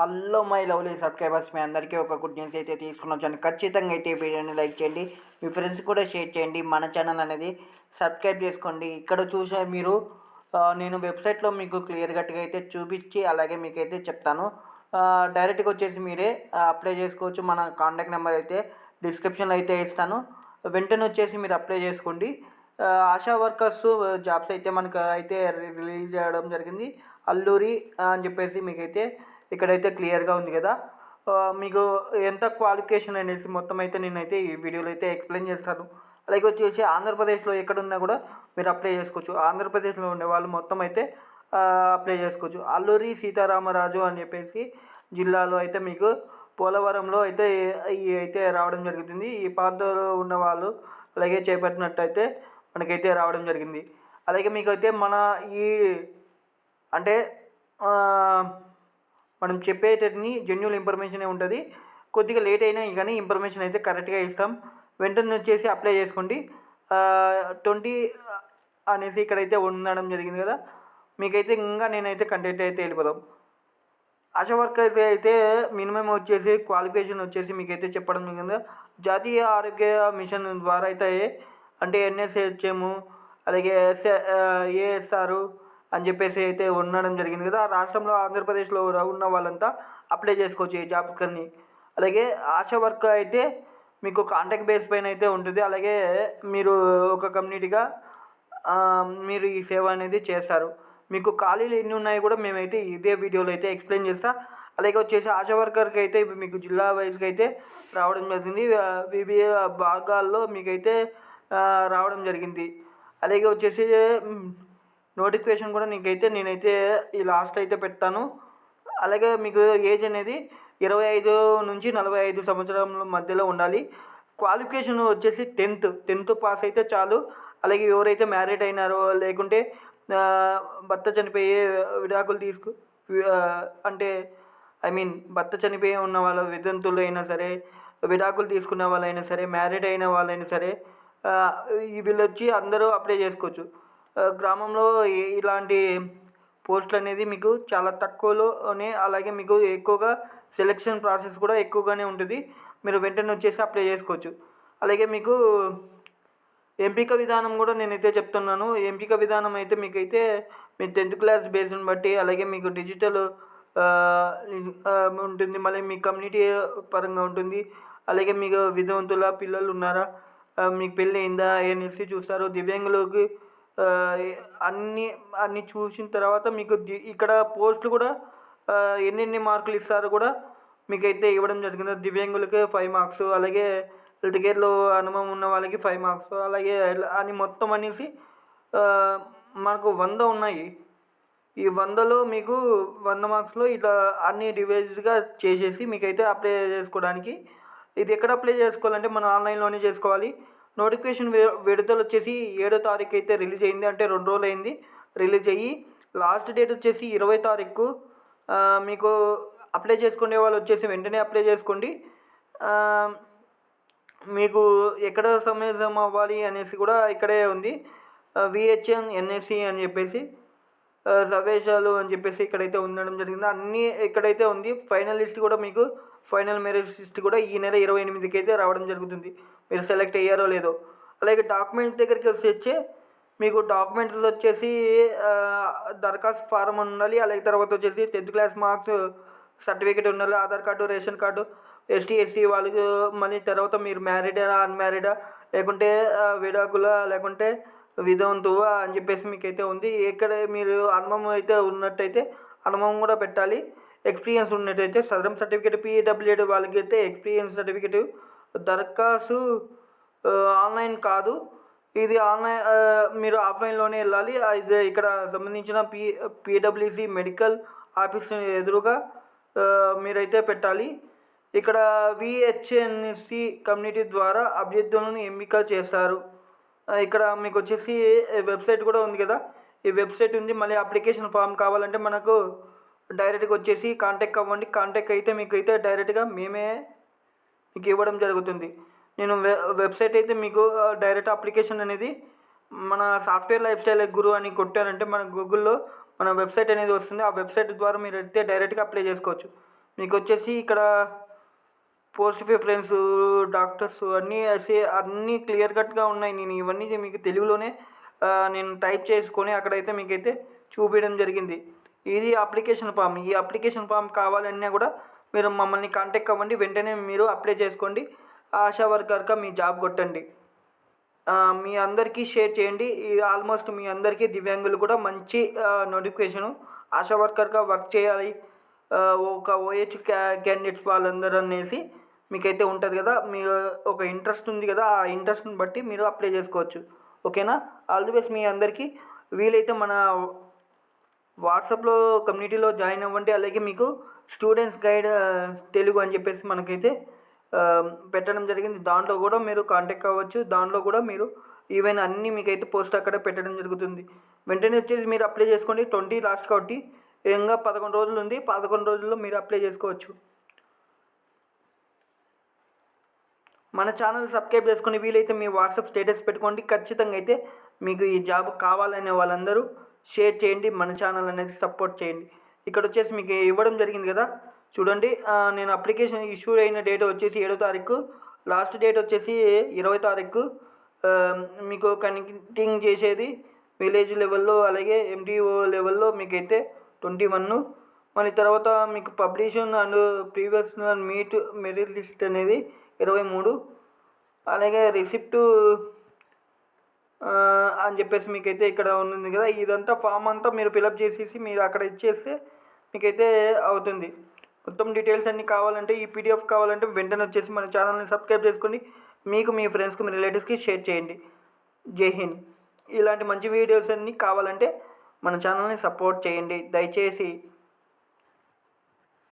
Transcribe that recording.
Hello my lovely subscribers, మీ అందరికీ ఒక good news అయితే తీసుకుని వచ్చాను. ఖచ్చితంగా అయితే ఈ వీడియోని లైక్ చేయండి, మీ ఫ్రెండ్స్ కూడా షేర్ చేయండి. మన ఛానల్ అనేది సబ్స్క్రైబ్ చేసుకోండి. ఇక్కడ చూసే మీరు నేను వెబ్సైట్లో మీకు క్లియర్ కట్గా అయితే చూపించి అలాగే మీకైతే చెప్తాను. డైరెక్ట్గా వచ్చేసి మీరే అప్లై చేసుకోవచ్చు. మన కాంటాక్ట్ నెంబర్ అయితే డిస్క్రిప్షన్లో అయితే ఇస్తాను. వెంటనే వచ్చేసి మీరు అప్లై చేసుకోండి. ఆశా వర్కర్స్ జాబ్స్ అయితే మనకు అయితే రిలీజ్ చేయడం జరిగింది. అల్లూరి అని చెప్పేసి మీకైతే ఇక్కడైతే క్లియర్గా ఉంది కదా. మీకు ఎంత క్వాలిఫికేషన్ అనేసి మొత్తం అయితే నేనైతే ఈ వీడియోలో అయితే ఎక్స్ప్లెయిన్ చేస్తాను. అలాగే వచ్చేసి ఆంధ్రప్రదేశ్లో ఎక్కడున్నా కూడా మీరు అప్లై చేసుకోవచ్చు. ఆంధ్రప్రదేశ్లో ఉండే వాళ్ళు మొత్తం అయితే అప్లై చేసుకోవచ్చు. అల్లూరి సీతారామరాజు అని చెప్పేసి జిల్లాలో అయితే మీకు పోలవరంలో అయితే అయితే రావడం జరుగుతుంది. ఈ ప్రాంతంలో ఉన్న వాళ్ళు అలాగే చేపట్టినట్టయితే మనకైతే రావడం జరిగింది. అలాగే మీకైతే మన ఈ అంటే మనం చెప్పేటన్ని జెన్యున్ ఇన్ఫర్మేషనే ఉంటుంది. కొద్దిగా లేట్ అయినా కానీ ఇన్ఫర్మేషన్ అయితే కరెక్ట్గా ఇస్తాం. వెంటనే వచ్చేసి అప్లై చేసుకోండి. 20 అనేసి ఇక్కడైతే ఉండడం జరిగింది కదా. మీకైతే ఇంకా నేనైతే కంటెంట్ అయితే వెళ్ళిపోదాం. ఆశా వర్కర్ అయితే మినిమం వచ్చేసి క్వాలిఫికేషన్ వచ్చేసి మీకైతే చెప్పడం జరిగింది. జాతీయ ఆరోగ్య మిషన్ ద్వారా అయితే అంటే NSHM అలాగే ASR అని చెప్పేసి అయితే ఉండడం జరిగింది కదా. రాష్ట్రంలో ఆంధ్రప్రదేశ్లో ఉన్న వాళ్ళంతా అప్లై చేసుకోవచ్చు ఈ జాబ్స్ కానీ. అలాగే ఆశా వర్క్ అయితే మీకు కాంటాక్ట్ బేస్ పైన అయితే ఉంటుంది. అలాగే మీరు ఒక కమ్యూనిటీగా మీరు ఈ సేవ అనేది చేస్తారు. మీకు ఖాళీలు ఎన్ని ఉన్నాయి కూడా మేమైతే ఇదే వీడియోలో అయితే ఎక్స్ప్లెయిన్ చేస్తా. అలాగే వచ్చేసి ఆశా వర్కర్కి అయితే మీకు జిల్లా వైజ్గా అయితే రావడం జరిగింది. వివిధ భాగాల్లో మీకైతే రావడం జరిగింది. అలాగే వచ్చేసి నోటిఫికేషన్ కూడా నీకైతే నేనైతే ఈ లాస్ట్ అయితే పెడతాను. అలాగే మీకు ఏజ్ అనేది 25 నుంచి 45 సంవత్సరాల మధ్యలో ఉండాలి. క్వాలిఫికేషన్ వచ్చేసి 10th పాస్ అయితే చాలు. అలాగే ఎవరైతే మ్యారీడ్ అయినారో లేకుంటే భర్త చనిపోయే విడాకులు అంటే భర్త చనిపోయి ఉన్న వాళ్ళ వితంతులు అయినా సరే, విడాకులు తీసుకున్న వాళ్ళైనా సరే, మ్యారీడ్ అయిన వాళ్ళైనా సరే వీళ్ళు వచ్చి అందరూ అప్లై చేసుకోవచ్చు. గ్రామంలో ఇలాంటి పోస్టులు అనేది మీకు చాలా తక్కువలోనే, అలాగే మీకు ఎక్కువగా సెలెక్షన్ ప్రాసెస్ కూడా ఎక్కువగానే ఉంటుంది. మీరు వెంటనే వచ్చేసి అప్లై చేసుకోవచ్చు. అలాగే మీకు ఎంపిక విధానం కూడా నేనైతే చెప్తున్నాను. ఎంపిక విధానం అయితే మీకైతే మీ 10th క్లాస్ బేస్ని బట్టి, అలాగే మీకు డిజిటల్ ఉంటుంది, మళ్ళీ మీ కమ్యూనిటీ పరంగా ఉంటుంది. అలాగే మీకు విధవంతుల పిల్లలు ఉన్నారా, మీకు పెళ్ళి అయిందా అనేసి చూస్తారు. దివ్యాంగులకి అన్నీ చూసిన తర్వాత మీకు ఇక్కడ పోస్టులు కూడా ఎన్ని మార్కులు ఇస్తారో కూడా మీకైతే ఇవ్వడం జరిగింది. దివ్యాంగులకి 5 మార్క్స్, అలాగే హెల్త్ కేర్లో అనుభవం ఉన్న వాళ్ళకి 5 మార్క్స్, అలాగే అని మొత్తం అనేసి మనకు 100 ఉన్నాయి. ఈ 100లో మీకు 100 మార్క్స్లో ఇట్లా అన్ని డివైజ్గా చేసేసి మీకైతే అప్లై చేసుకోవడానికి. ఇది ఎక్కడ అప్లై చేసుకోవాలంటే మనం ఆన్లైన్లోనే చేసుకోవాలి. నోటిఫికేషన్ విడుదల వచ్చేసి 7వ తారీఖు అయితే రిలీజ్ అయింది. అంటే 2 రోజులు అయింది రిలీజ్ అయ్యి. లాస్ట్ డేట్ వచ్చేసి 20వ తారీఖు. మీకు అప్లై చేసుకునే వాళ్ళు వచ్చేసి వెంటనే అప్లై చేసుకోండి. మీకు ఎక్కడ సమావేశం అవ్వాలి అనేసి కూడా ఇక్కడే ఉంది. VHN NSC అని చెప్పేసి సవేశాలు అని చెప్పేసి ఇక్కడైతే ఉండడం జరిగింది. అన్నీ ఇక్కడైతే ఉంది. ఫైనల్ లిస్ట్ కూడా మీకు ఫైనల్ మెరిట్ లిస్ట్ కూడా ఈ నెల 28కి అయితే రావడం జరుగుతుంది, మీరు సెలెక్ట్ అయ్యారో లేదో. అలాగే డాక్యుమెంట్స్ దగ్గరికి వచ్చి మీకు డాక్యుమెంట్స్ వచ్చేసి దరఖాస్తు ఫారం ఉండాలి. అలాగే తర్వాత వచ్చేసి 10th క్లాస్ మార్క్స్ సర్టిఫికేట్ ఉండాలి, Aadhaar card, ration card, ST SC వాళ్ళకి. మళ్ళీ తర్వాత మీరు మ్యారీడా అన్మ్యారీడా, లేకుంటే విడాకుల, లేకుంటే విధవంతువా అని చెప్పేసి మీకైతే ఉంది. ఎక్కడ మీరు అనుభవం అయితే ఉన్నట్టయితే అనుభవం కూడా పెట్టాలి. ఎక్స్పీరియన్స్ ఉన్నట్టయితే సదరం సర్టిఫికేట్, PWD వాళ్ళకి అయితే ఎక్స్పీరియన్స్ సర్టిఫికేట్. దరఖాస్తు ఆన్లైన్ కాదు, ఇది ఆన్లైన్, మీరు ఆఫ్లైన్లోనే వెళ్ళాలి. ఇది ఇక్కడ సంబంధించిన PWC మెడికల్ ఆఫీస్ ఎదురుగా మీరైతే పెట్టాలి. ఇక్కడ VHNC కమ్యూనిటీ ద్వారా అభ్యర్థులను ఎంపిక చేస్తారు. ఇక్కడ మీకు వచ్చేసి వెబ్సైట్ కూడా ఉంది కదా, ఈ వెబ్సైట్ ఉంది. మళ్ళీ అప్లికేషన్ ఫామ్ కావాలంటే మనకు డైరెక్ట్గా వచ్చేసి కాంటాక్ట్ అవ్వండి. కాంటాక్ట్ అయితే మీకు అయితే డైరెక్ట్గా మేమే మీకు ఇవ్వడం జరుగుతుంది. నేను వెబ్సైట్ అయితే మీకు డైరెక్ట్ అప్లికేషన్ అనేది మన సాఫ్ట్వేర్ లైఫ్ స్టైల్ గురు అని కొట్టారంటే మన గూగుల్లో మన వెబ్సైట్ అనేది వస్తుంది. ఆ వెబ్సైట్ ద్వారా మీరు అయితే డైరెక్ట్గా అప్లై చేసుకోవచ్చు. మీకు వచ్చేసి ఇక్కడ పోస్ట్ ప్రిఫరెన్స్, డాక్టర్స్ అన్నీ క్లియర్ కట్గా ఉన్నాయి. నేను ఇవన్నీ మీకు తెలుగులోనే నేను టైప్ చేసుకొని అక్కడైతే మీకైతే చూపించడం జరిగింది. ఇది అప్లికేషన్ ఫామ్. ఈ అప్లికేషన్ ఫామ్ కావాలన్నా కూడా మీరు మమ్మల్ని కాంటాక్ట్ అవ్వండి. వెంటనే మీరు అప్లై చేసుకోండి. ఆశా వర్కర్గా మీ జాబ్ కొట్టండి. మీ అందరికీ షేర్ చేయండి. ఇది ఆల్మోస్ట్ మీ అందరికీ దివ్యాంగులు కూడా మంచి నోటిఫికేషను. ఆశా వర్కర్గా వర్క్ చేయాలి ఒక ఓహెచ్ క్యాండిడేట్స్ వాళ్ళందరూ అనేసి మీకైతే ఉంటుంది కదా. మీరు ఒక ఇంట్రెస్ట్ ఉంది కదా, ఆ ఇంట్రెస్ట్ని బట్టి మీరు అప్లై చేసుకోవచ్చు. ఓకేనా? ఆల్ ది బెస్ట్ మీ అందరికీ. వీలైతే మన వాట్సాప్లో కమ్యూనిటీలో జాయిన్ అవ్వండి. అలాగే మీకు స్టూడెంట్స్ గైడ్ తెలుగు అని చెప్పేసి మనకైతే పెట్టడం జరిగింది. దాంట్లో కూడా మీరు కాంటాక్ట్ అవ్వచ్చు. దాంట్లో కూడా మీరు ఈవెన్ అన్నీ మీకైతే పోస్ట్ అక్కడే పెట్టడం జరుగుతుంది. వెంటనే వచ్చేసి మీరు అప్లై చేసుకోండి. 20 లాస్ట్ కాబట్టి ఇంకా 11 రోజులు ఉంది. 11 రోజుల్లో మీరు అప్లై చేసుకోవచ్చు. మన ఛానల్ సబ్స్క్రైబ్ చేసుకొని వీలైతే మీ వాట్సాప్ స్టేటస్ పెట్టుకోండి. ఖచ్చితంగా అయితే మీకు ఈ జాబ్ కావాలనే వాళ్ళందరూ షేర్ చేయండి. మన ఛానల్ అనేది సపోర్ట్ చేయండి. ఇక్కడ వచ్చేసి మీకు ఇవ్వడం జరిగింది కదా, చూడండి. నేను అప్లికేషన్ ఇష్యూ అయిన డేట్ వచ్చేసి 7వ తారీఖు, లాస్ట్ డేట్ వచ్చేసి 20వ తారీఖు. మీకు కనెక్టింగ్ చేసేది విలేజ్ లెవెల్లో, అలాగే ఎండిఓ లెవెల్లో మీకైతే 21. మళ్ళీ తర్వాత మీకు పబ్లిషన్ అండ్ ప్రీవియస్ మెరిట్ లిస్ట్ అనేది 23. అలాగే రిసిప్ట్ అని చెప్పేసి మీకైతే ఇక్కడ ఉంది కదా, ఇదంతా ఫామ్ అంతా మీరు ఫిలప్ చేసేసి మీరు అక్కడ ఇచ్చేస్తే మీకైతే అవుతుంది. మొత్తం డీటెయిల్స్ అన్నీ కావాలంటే, ఈ పీడిఎఫ్ కావాలంటే వెంటనే వచ్చేసి మన ఛానల్ని సబ్స్క్రైబ్ చేసుకోండి. మీకు మీ ఫ్రెండ్స్కి మీ రిలేటివ్స్కి షేర్ చేయండి. జై హింద్. ఇలాంటి మంచి వీడియోస్ అన్నీ కావాలంటే మన ఛానల్ని సపోర్ట్ చేయండి దయచేసి.